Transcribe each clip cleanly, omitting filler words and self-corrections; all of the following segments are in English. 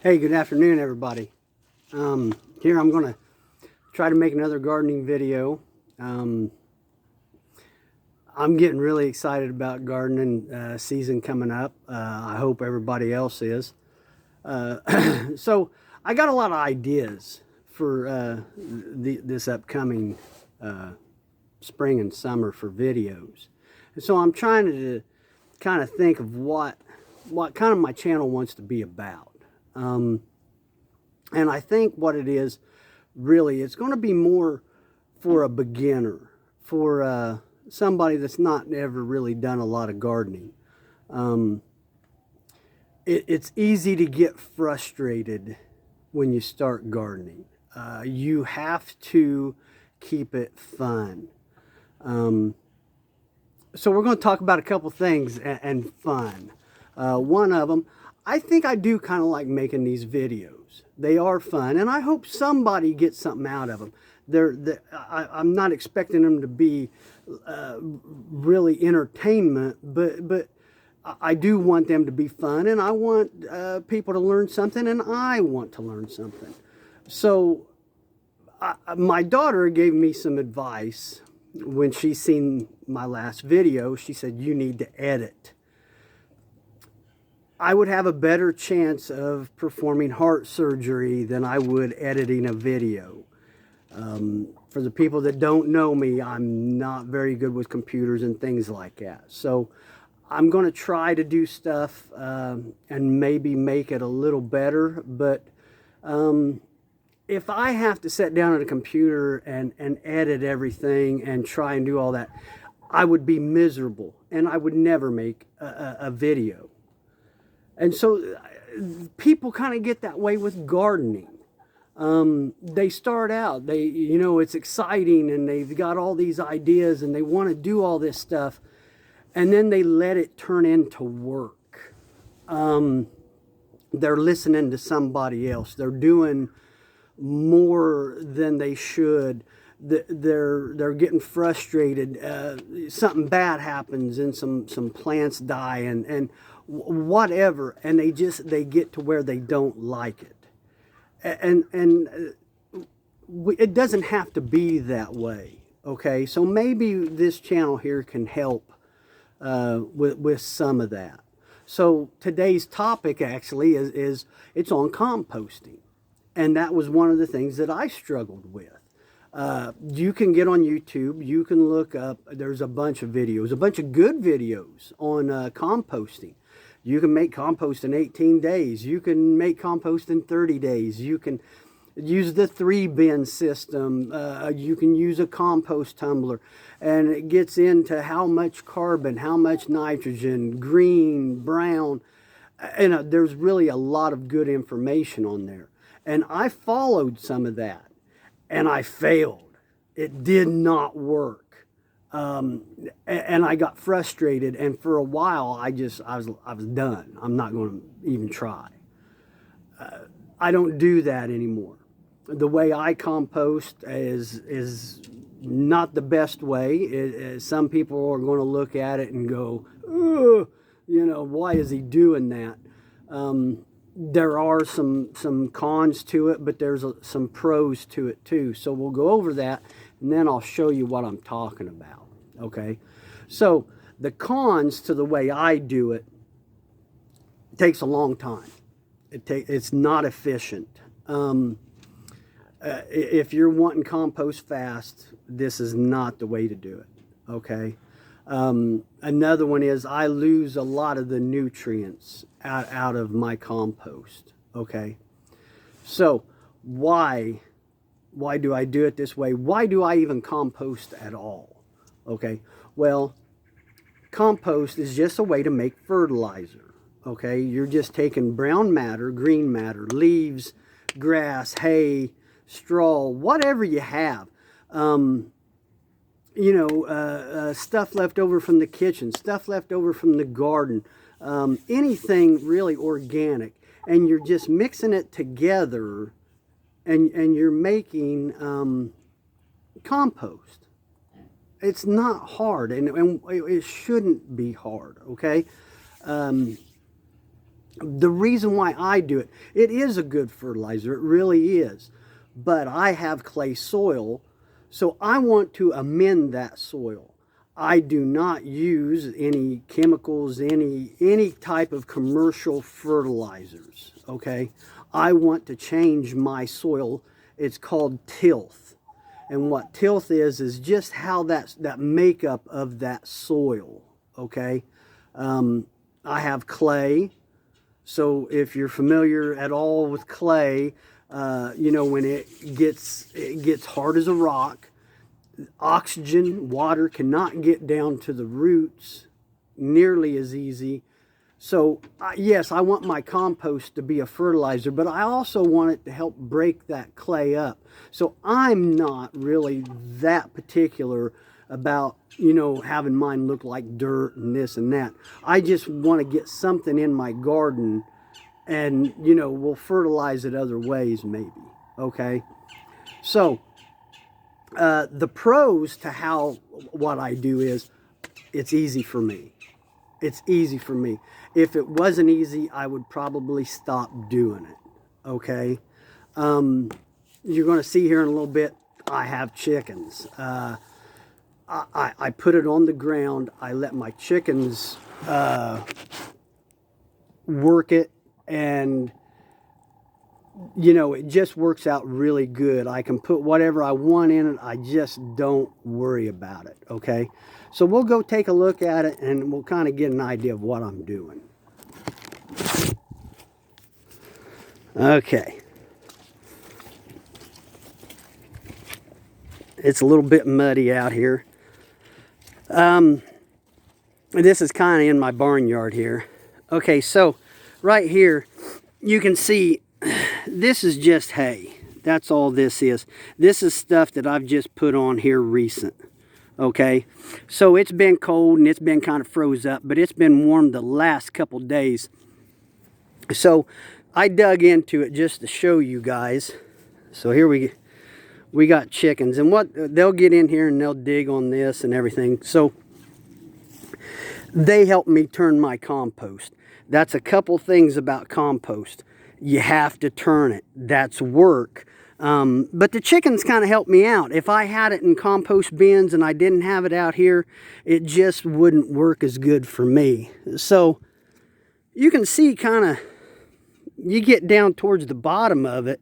Hey, good afternoon, everybody. Here I'm going to try to make another gardening video. I'm getting really excited about gardening season coming up. I hope everybody else is. So I got a lot of ideas for this upcoming spring and summer for videos. And so I'm trying to kind of think of what kind of my channel wants to be about. And I think what it is, really, it's going to be more for a beginner, for somebody that's not ever really done a lot of gardening. It's easy to get frustrated when you start gardening. You have to keep it fun. So we're going to talk about a couple things and fun. One of them, I think I do kind of like making these videos. They are fun, and I hope somebody gets something out of them. I'm not expecting them to be really entertainment, but I do want them to be fun, and I want people to learn something, and I want to learn something. So my daughter gave me some advice when she seen my last video. She said, you need to edit. I would have a better chance of performing heart surgery than I would editing a video. For the people that don't know me, I'm not very good with computers and things like that. So I'm going to try to do stuff and maybe make it a little better. But if I have to sit down at a computer and edit everything and try and do all that, I would be miserable and I would never make a video. And so people kind of get that way with gardening. They start out, it's exciting and they've got all these ideas and they want to do all this stuff, and then they let it turn into work. They're listening to somebody else. They're doing more than they should. They're getting frustrated. Something bad happens and some plants die and whatever, and they get to where they don't like it, and it doesn't have to be that way. Okay, so maybe this channel here can help with some of that. So today's topic actually is it's on composting, and that was one of the things that I struggled with. You can get on YouTube, you can look up, there's a bunch of videos, a bunch of good videos on composting. You can make compost in 18 days. You can make compost in 30 days. You can use the 3-bin system. You can use a compost tumbler. And it gets into how much carbon, how much nitrogen, green, brown. And there's really a lot of good information on there. And I followed some of that. And I failed. It did not work. And I got frustrated, and for a while I was done. I'm not going to even try. I don't do that anymore. The way I compost is not the best way. Some people are going to look at it and go, "Ugh, why is he doing that?" There are some cons to it, but there's some pros to it too. So we'll go over that, and then I'll show you what I'm talking about. Okay, so the cons to the way I do it takes a long time. It's not efficient. If you're wanting compost fast, this is not the way to do it. Okay. Another one is I lose a lot of the nutrients out of my compost. Okay. So why do I do it this way? Why do I even compost at all? Okay. Well, compost is just a way to make fertilizer. Okay. You're just taking brown matter, green matter, leaves, grass, hay, straw, whatever you have. Stuff left over from the kitchen, stuff left over from the garden, anything really organic, and you're just mixing it together, and you're making compost. It's not hard, and it shouldn't be hard. Okay, The reason why I do it, it is a good fertilizer, it really is. But I have clay soil, so I want to amend that soil. I do not use any chemicals, any type of commercial fertilizers, okay? I want to change my soil. It's called tilth. And what tilth is just how that makeup of that soil, okay? I have clay. So if you're familiar at all with clay, you know, when it gets hard as a rock, oxygen, water cannot get down to the roots nearly as easy. So yes, I want my compost to be a fertilizer, but I also want it to help break that clay up. So I'm not really that particular about, you know, having mine look like dirt and this and that. I just want to get something in my garden, and, you know, we'll fertilize it other ways maybe, okay? So the pros to what I do is it's easy for me. It's easy for me. If it wasn't easy, I would probably stop doing it, okay? You're going to see here in a little bit, I have chickens. I put it on the ground. I let my chickens work it, and you know, it just works out really good. I can put whatever I want in it. I just don't worry about it, okay? So we'll go take a look at it, and we'll kind of get an idea of what I'm doing. Okay. It's a little bit muddy out here. This is kind of in my barnyard here. Okay, so right here, you can see this is just hay. That's all this is. This is stuff that I've just put on here recent. Okay, so it's been cold and it's been kind of froze up, but it's been warm the last couple days. So I dug into it just to show you guys. So here we got chickens, and what they'll get in here and they'll dig on this and everything. So they help me turn my compost. That's a couple things about compost. You have to turn it. That's work. But the chickens kind of help me out. If I had it in compost bins and I didn't have it out here, it just wouldn't work as good for me. So you can see kind of, you get down towards the bottom of it,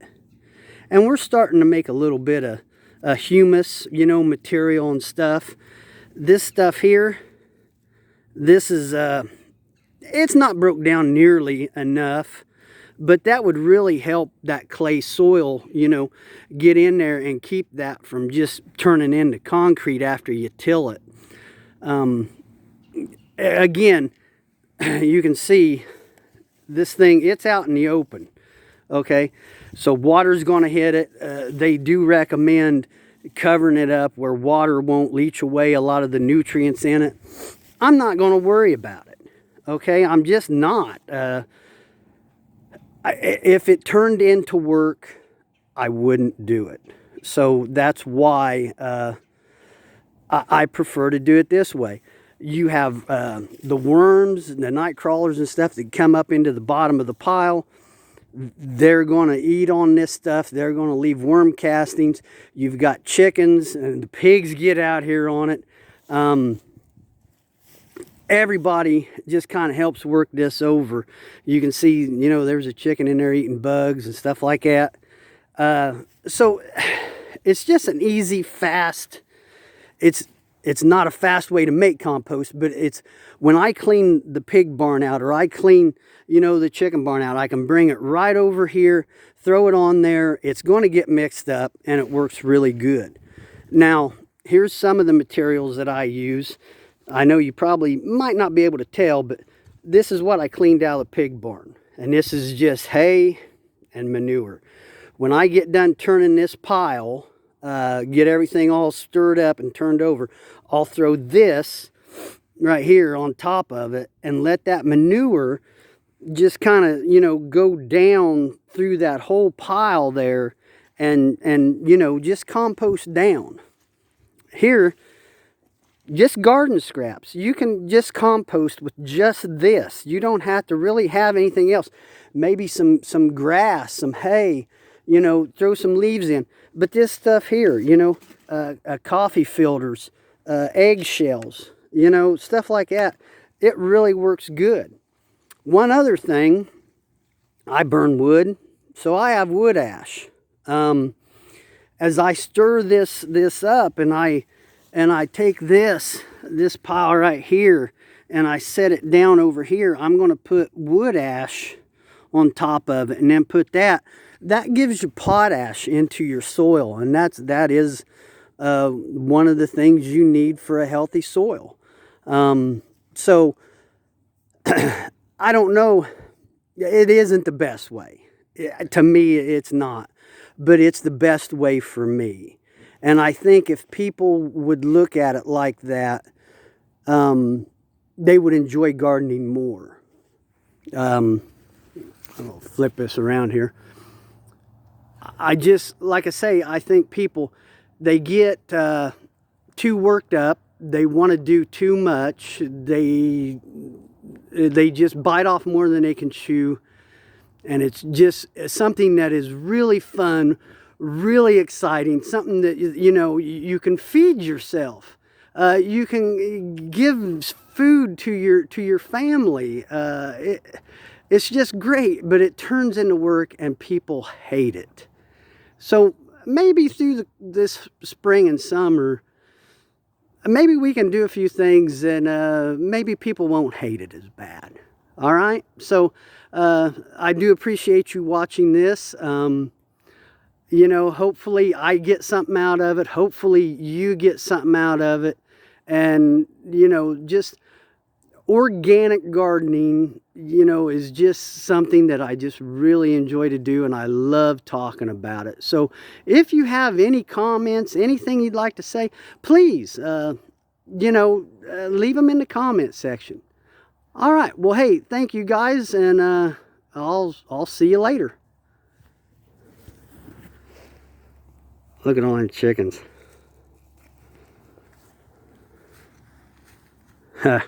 and we're starting to make a little bit of humus, you know, material and stuff. This stuff here, this is, it's not broke down nearly enough, but that would really help that clay soil, you know, get in there and keep that from just turning into concrete after you till it. Again, you can see this thing, it's out in the open, okay? So water's going to hit it. They do recommend covering it up where water won't leach away a lot of the nutrients in it. I'm not going to worry about it, okay? I'm just not. If it turned into work, I wouldn't do it. So that's why I prefer to do it this way. You have the worms and the night crawlers and stuff that come up into the bottom of the pile. They're going to eat on this stuff. They're going to leave worm castings. You've got chickens, and the pigs get out here on it. Everybody just kind of helps work this over. You can see, you know, there's a chicken in there eating bugs and stuff like that. So it's just an easy, fast, it's not a fast way to make compost, but it's when I clean the pig barn out, or I clean, you know, the chicken barn out, I can bring it right over here, throw it on there. It's going to get mixed up, and it works really good. Now, here's some of the materials that I use. I know you probably might not be able to tell, but this is what I cleaned out of the pig barn. And this is just hay and manure. When I get done turning this pile, get everything all stirred up and turned over, I'll throw this right here on top of it and let that manure just kind of, you know, go down through that whole pile there, and you know, just compost down. Here, just garden scraps. You can just compost with just this. You don't have to really have anything else. Maybe some grass, some hay, you know, throw some leaves in. But this stuff here, you know, coffee filters, eggshells, you know, stuff like that, it really works good. One other thing, I burn wood, so I have wood ash. As I stir this up and I take this pile right here and I set it down over here, I'm going to put wood ash on top of it and then put that gives you potash into your soil, and that is one of the things you need for a healthy soil. So I don't know, it isn't the best way. To me, it's not, but it's the best way for me. And I think if people would look at it like that, they would enjoy gardening more. I'll flip this around here. I just, like I say, I think people, they get too worked up. They want to do too much. They just bite off more than they can chew. And it's just something that is really fun, really exciting, something that, you know, you can feed yourself. You can give food to your family. It's just great, but it turns into work and people hate it. So maybe through this spring and summer, maybe we can do a few things and maybe people won't hate it as bad. All right? So I do appreciate you watching this. You know, hopefully I get something out of it. Hopefully you get something out of it. And, you know, just organic gardening, you know, is just something that I just really enjoy to do, and I love talking about it. So if you have any comments, anything you'd like to say, please, you know, leave them in the comment section. All right. Well, hey, thank you guys, and I'll see you later. Look at all them chickens. Huh.